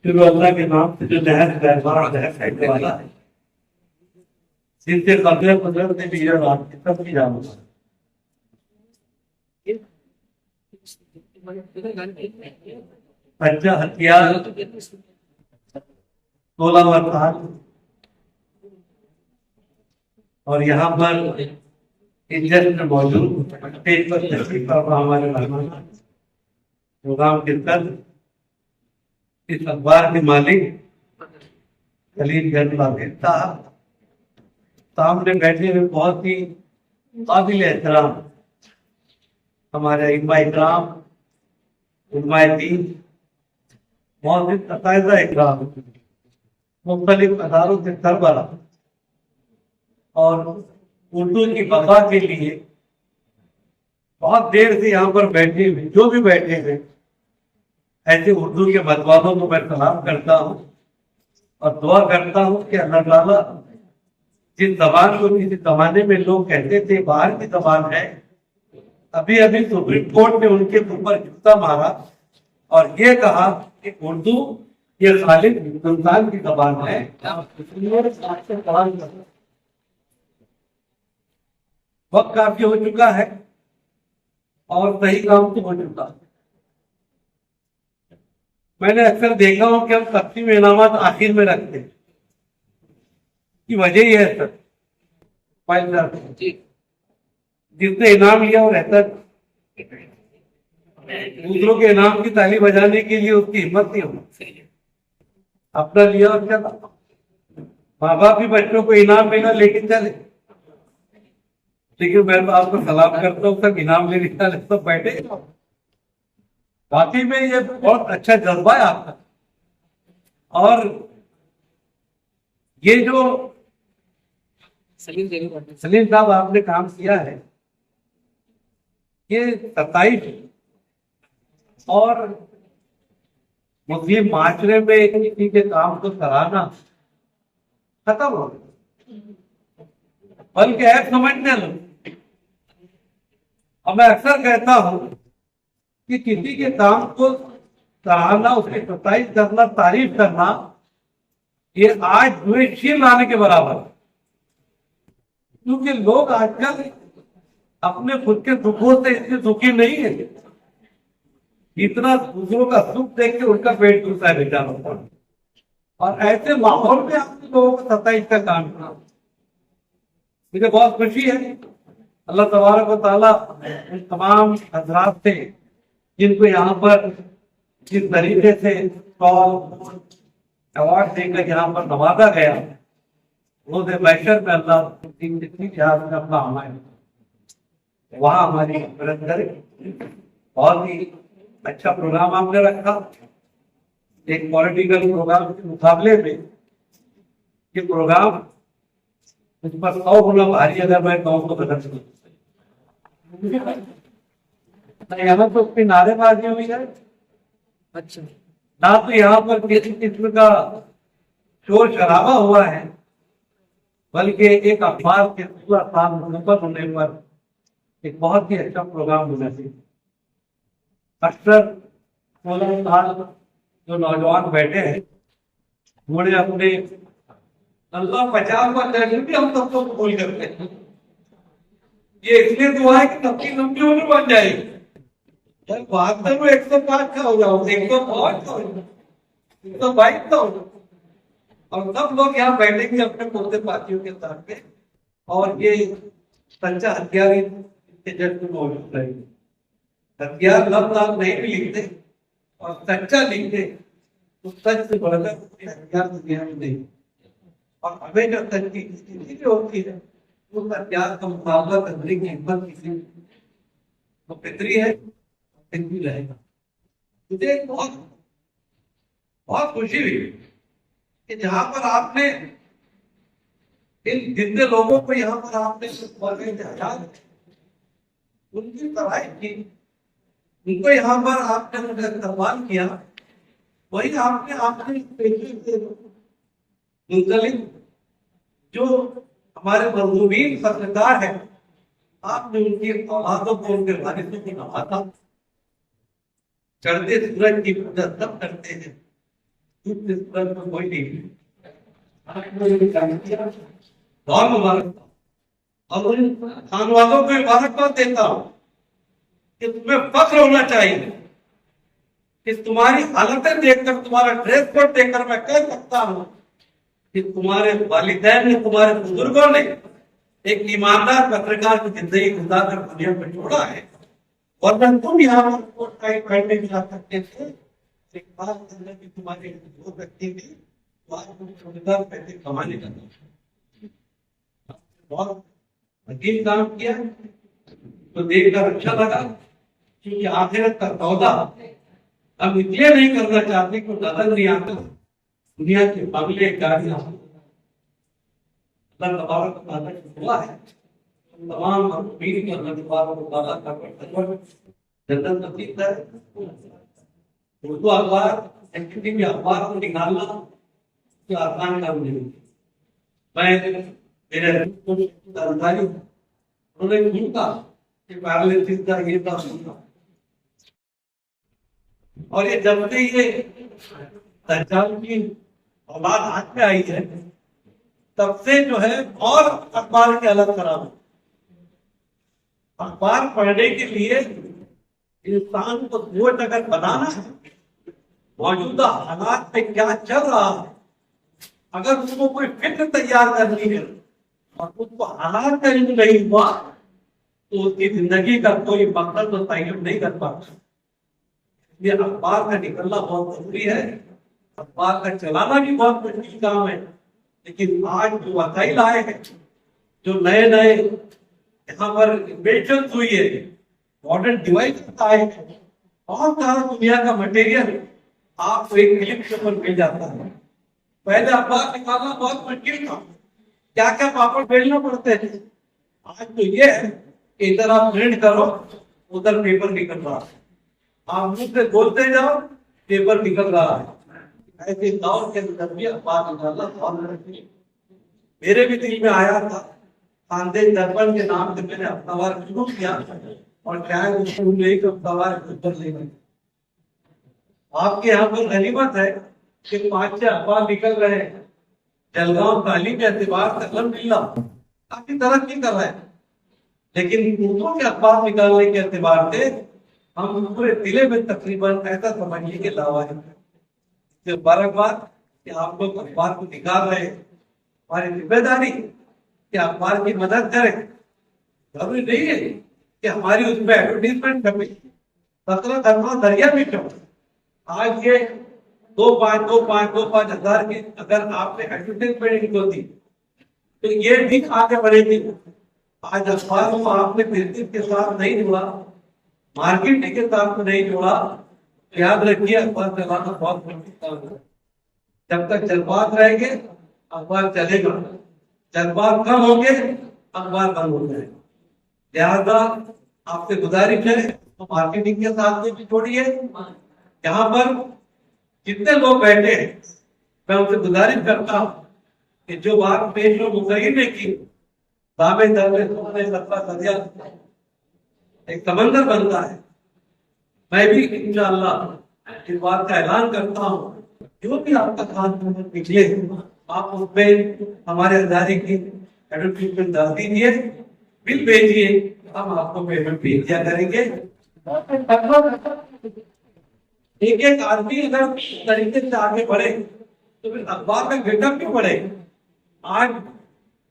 شروع اللہ کے نام سے جو نہر پھیلنے والا ہے، جن سے قبضے قدرت نے بھی سب کی جان پنجہ ہتھیار 16 ورقات، اور یہاں پر انجن میں موجود اسٹیج پر تشریف فرما ہمارے مہمان پروگرام کے تحت اس اخبار کے مالک خلیل گنج صاحب سامنے بیٹھے ہوئے بہت ہی قابل احترام ہمارے ائمہ اکرام، علماء دین، بہت ہی اساتذہ اکرام، مختلف اداروں سے سربراہ، اور اردو کی بقا کے لیے بہت دیر سے یہاں پر بیٹھے ہوئے جو بھی بیٹھے ہوئے ایسے اردو کے مدوالوں کو میں سلام کرتا ہوں اور دعا کرتا ہوں کہ اللہ تعالیٰ جس زبان کو کسی زمانے میں لوگ کہتے تھے باہر کی زبان ہے، ابھی ابھی سپریم کورٹ نے ان کے اوپر جوتا مارا اور یہ کہا کہ اردو یہ خالص ہندوستان کی زبان ہے۔ وقت کافی ہو چکا ہے اور صحیح کام تو ہو چکا ہے۔ میں نے اکثر دیکھا ہوں کہ ہم تقسیم انعامات آخر میں رکھتے ہیں، کی وجہ یہ ہے سر، جس نے انعام لیا وہ رہتا ہے، دوسروں کے انعام کی تالی بجانے کے لیے اس کی ہمت نہیں ہونا، اپنا لیا اور کیا تھا۔ ماں باپ بھی بچوں کو انعام ملا لیکن چلے، لیکن میں تو آپ کو سلام کرتا ہوں سب انعام لینے والے سب بیٹھے، واقعی میں یہ بہت اچھا جذبہ ہے آپ کا۔ اور یہ جو سلیم صاحب آپ نے کام کیا ہے، یہ 27 اور مسلم معاشرے میں کسی کے کام کو سراہنا ختم ہو گیا، بلکہ ایپ سمجھنے لگے۔ اور میں اکثر کہتا ہوں کہ کسی کے کام کو سراہنا، اس کی ستائش کرنا، تعریف کرنا، یہ آج ہوئے شیر لانے کے برابر ہے، کیونکہ لوگ آج کل اپنے خود کے دکھوں سے اتنے دکھی نہیں ہے اتنا دوسروں کا سکھ دیکھ کے ان کا پیٹ ٹوٹتا ہے بیچاروں۔ اور ایسے ماحول میں آپ لوگوں کو ستائش کا کام کرنا مجھے بہت خوشی ہے۔ اللہ تبارک و تعالیٰ ان تمام حضرات سے جن کو یہاں پر جس طریقے سے ایوارڈ دے کر یہاں پر نوازا گیا، روز محشر میں اللہ جتنی جہاز میں اپنا ہمارے وہاں ہماری مدد کرے۔ بہت ہی اچھا پروگرام آپ نے رکھا، ایک پولیٹیکل پروگرام کے مقابلے میں یہ پروگرام اس پر 100 گنا بھاری اگر میں کہوں تو بدل سکوں۔ یہاں تو اپنی نعرے بازی ہوئی ہے، اچھا نہ تو یہاں پر کسی قسم کا شور شرابہ ہوا ہے، بلکہ ایک اخبار کے پورا سال منعقد ہونے پر ایک بہت ہی اچھا پروگرام ہونا چاہیے۔ اکثر 16 سال جو نوجوان بیٹھے ہیں انہوں نے اپنے اللہ 50 بھی ہم سب کو قبول کرتے ہیں، یہ اس لیے دعا ہے کہ سب کی لمبی عمر بن جائے گی۔ 72 میں 105 کا ہو جاؤ، 105 کا ہو جاؤ، 122 کا ہو جاؤ، اور سب لوگ یہاں بیٹھیں گے اپنے پوتے پاتیوں کے ساتھ میں، اور یہ سچا ہتھیار کے جذب میں موجود رہے گی۔ ہتھیار لفظ آپ نہیں بھی لکھتے اور سچا لکھتے تو سچ سے بڑھ کر ہتھیار دنیا میں نہیں، اور ہمیں جو سچ کی استھتی جو ہوتی ہے اس ہتھیار کا مقابلہ کرنے کی ہمت کسی تو فطری ہے، فطری رہے گا۔ مجھے بہت بہت خوشی ہوئی کہ جہاں پر آپ نے ان زندے لوگوں کو یہاں پر آپ نے ان کی پڑھائی کی، ان کو یہاں پر آپ نے استقبال کیا، وہی آپ نے پیشے سے منسلک جو ہمارے مظلومین سرکار ہیں، آپ نے ان کی اولادوں کو ان کے والدوں کو نوازا۔ چڑھتے سورج کی پوجا سب کرتے ہیں، ڈوبتے سورج کو کوئی نہیں۔ بہت مبارک اور ان خان والوں کو مبارکباد دیتا ہوں کہ تمہیں فخر ہونا چاہیے کہ تمہاری حالتیں دیکھ کر، تمہارا ڈریس کوڈ دیکھ کر میں کہہ سکتا ہوں کہ تمہارے والدین نے، تمہارے بزرگوں نے ایک ایماندار پترکار کی زندگی گزار کر دنیا میں چھوڑا ہے، ورنہ تم یہاں پر کوٹ ٹائی پہننے بھی آ سکتے تھے۔ ایک بات کرنے کی تمہاری دو ویکتی تھی، تمہارے پیسے کمانے کا بہت عجیب کام کیا تو دیکھ کر اچھا لگا، کیونکہ آخرت کا سودا اب اس لیے نہیں کرنا چاہتے کہ نظر نہیں آتا دنیا کے بنگلے گاڑیاں اللہ تبارک و تعالیٰ کی دعا ہے تمام مخلوقین کو اللہ تبارک و تعالیٰ کا جنت نصیب ہے۔ اردو اخبار میں اخبار کو نکالنا تو آسان کام نہیں۔ میں میرے انہوں نے پوچھا کہ پیرالائسس کا یہ تھا، اور یہ جب سے یہ دجال کی اولاد ہاتھ میں آئی ہے تب سے جو ہے اور اخبار کے الگ خراب، اخبار پڑھنے کے لیے انسان کو سوچ اگر بنانا ہے موجودہ حالات میں کیا چل رہا ہے، اگر اس کو کوئی فکر تیار کرنی ہے اور اس کو حالات کا علم نہیں ہوا تو اس کی زندگی کا کوئی مقصد تو تعین نہیں کر پاتا۔ یہ اخبار کا نکلنا بہت ضروری ہے، اخبار کا چلانا بھی بہت مشکل کام ہے، لیکن آج جو وسائل آئے ہیں، جو نئے نئے یہاں پر انویشنز ہوئی ہے، ماڈرن ڈیوائس آئے ہیں، بہت سارا دنیا کا مٹیریل آپ کو ایک کلک کے اوپر مل جاتا ہے۔ پہلے اخبار نکالنا بہت مشکل تھا، کیا کیا پاپڑ بیلنا پڑتے تھے، آج تو یہ ہے کہ ادھر آپ پرنٹ کرو ادھر پیپر نکل رہا ہے، آپ منہ سے بولتے جاؤ پیپر نکل رہا ہے۔ ایسے دور کے اندر بھی اخبار نکالنا بہت مشکل ہے۔ میرے بھی دل میں آیا تھا، خاندان درپن کے نام سے میں نے اخبار شروع کیا اور شاید اس میں ایک اخبار اتر لے گئے۔ آپ کے یہاں پر غنیمت ہے کہ 5-6 اخبار نکل رہے ہیں، جلگاؤں تعلیم کے اعتبار سے الحمدللہ کافی ترقی کر رہے ہیں، لیکن اردو کے اخبار نکالنے کے اعتبار سے ہم پورے ضلع میں تقریباً ایسا سمجھیے کہ لاواقف ہے۔ اس سے مبارکباد کہ آپ لوگ اخبار کو نکال رہے ہیں، ہماری ذمہ داری کہ اخبار کی مدد کریں۔ ضروری نہیں ہے کہ ہماری اس میں ایڈورٹیزمنٹ چھپے، 17 دریا بھی چھپے۔ آج یہ 2-5 ہزار کی اگر آپ نے ایڈورٹیزمنٹ کو دی تو یہ بھی آگے بڑھے گی۔ آج اخبار کو آپ نے بزنس کے ساتھ نہیں جوڑا، مارکیٹنگ کے ساتھ نہیں جوڑا، یاد رکھیے اخبار چلانا بہت مشکل کام ہے۔ جب تک جذبات رہیں گے اخبار چلے گا، جذبات کم ہوں گے اخبار بند ہو جائے گا۔ لہٰذا آپ سے گزارش ہے تو مارکیٹنگ کے ساتھ بھی چھوڑیے۔ یہاں پر جتنے لوگ بیٹھے ہیں میں ان سے گزارش کرتا ہوں کہ جو بات پیش و مصحح نے کی، دامے درد سونے سطح دریا ایک سمندر بنتا ہے۔ میں بھی انشاءاللہ اس بات کا اعلان کرتا ہوں، جو بھی آپ کا کام نکلے آپ اس میں ہمارے ادارے کی ایڈورٹیزمنٹ ڈال دیجیے، بل بھیجیے، ہم آپ کو پیمنٹ بھیج دیا کریں گے۔ ایک آدمی اگر طریقے سے آگے بڑھے تو پھر اخبار میں گٹ اپ کیوں بڑھے؟ آج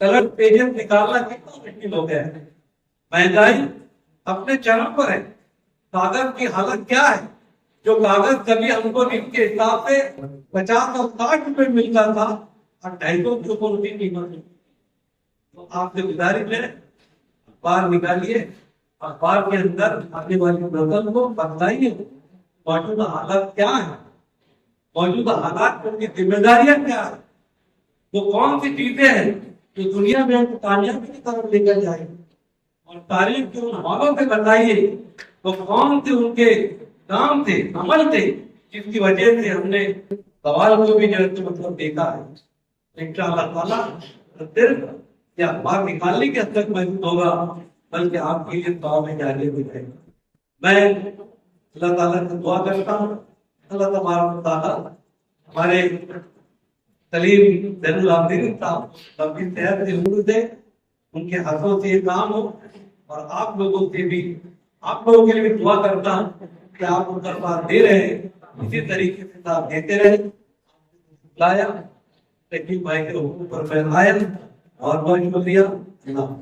کلر پیجز نکالنا کتنا مشکل ہو گیا ہے، مہنگائی اپنے چرم پر ہے، کاغذ کی حالت کیا ہے؟ جو کاغذ کبھی ہم کو ان کے حساب سے 50 اور 60 روپے ملتا تھا اور 250 کے اوپر کی قیمت ہے۔ تو آپ سے گزارش ہے اخبار نکالیے، اخبار کے اندر آنے والی نسل کو بتائیے موجودہ حالات کیا ہیں، موجودہ حالات کی ذمہ داریاں کیا ہیں، وہ کون سی چیزیں ہیں جو دنیا میں ان کو کامیابی کی طرف لے کر جائیں، اور تاریخ کے ان حوالوں سے بتائیے وہ کون سے ان کے کام تھے، عمل تھے، جس کی وجہ سے ہم نے سوال کو بھی جو ہے مطلب دیکھا ہے۔ انشاءاللہ تعالیٰ صرف یا اخبار نکالنے کے حد تک محدود ہوگا، بلکہ آپ کے لیے دعا میں جاری بھی رہے گا۔ میں اللہ تعالیٰ سے دعا کرتا ہوں اللہ تبارک و تعالیٰ ہمارے سلیم زین العابدین صاحب اپنی صحت سے عمر دے، ان کے ہاتھوں سے یہ کام ہو، اور آپ لوگوں سے بھی، آپ لوگوں کے لیے بھی دعا کرتا ہوں کہ آپ ان کا ساتھ دے رہے ہیں، اسی طریقے سے ساتھ دیتے رہے۔ لایا لیکن بھائی کے حقوق پر میں آیا اور بہت شکریہ جناب۔